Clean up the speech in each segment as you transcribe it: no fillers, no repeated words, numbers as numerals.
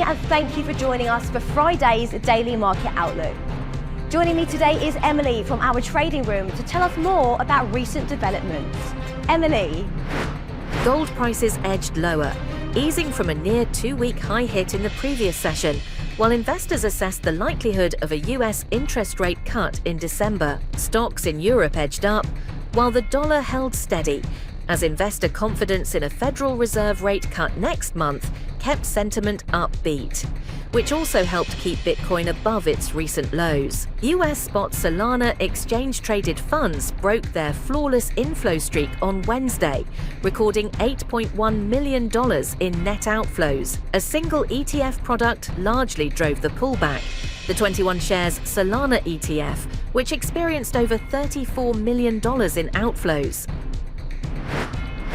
and thank you for joining us for Friday's Daily Market Outlook. Joining me today is Emily from our trading room to tell us more about recent developments. Emily. Gold prices edged lower, easing from a near 2-week high hit in the previous session, while investors assessed the likelihood of a US interest rate cut in December. Stocks in Europe edged up, while the dollar held steady, as investor confidence in a Federal Reserve rate cut next month kept sentiment upbeat, which also helped keep Bitcoin above its recent lows. US spot Solana exchange-traded funds broke their flawless inflow streak on Wednesday, recording $8.1 million in net outflows. A single ETF product largely drove the pullback, the 21 shares Solana ETF, which experienced over $34 million in outflows.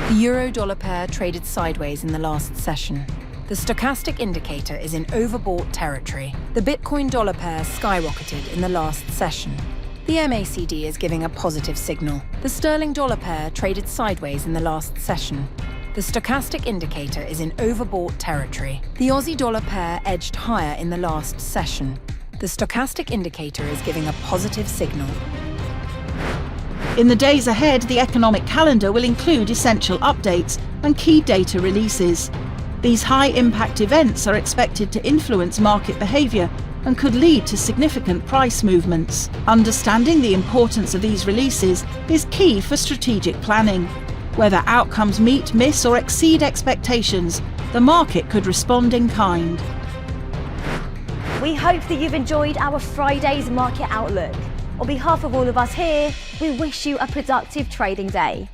The euro-dollar pair traded sideways in the last session. The stochastic indicator is in overbought territory. The Bitcoin-dollar pair skyrocketed in the last session. The MACD is giving a positive signal. The sterling-dollar pair traded sideways in the last session. The stochastic indicator is in overbought territory. The Aussie-dollar pair edged higher in the last session. The stochastic indicator is giving a positive signal. In the days ahead, the economic calendar will include essential updates and key data releases. These high-impact events are expected to influence market behaviour and could lead to significant price movements. Understanding the importance of these releases is key for strategic planning. Whether outcomes meet, miss or exceed expectations, the market could respond in kind. We hope that you've enjoyed our Friday's Market Outlook. On behalf of all of us here, we wish you a productive trading day.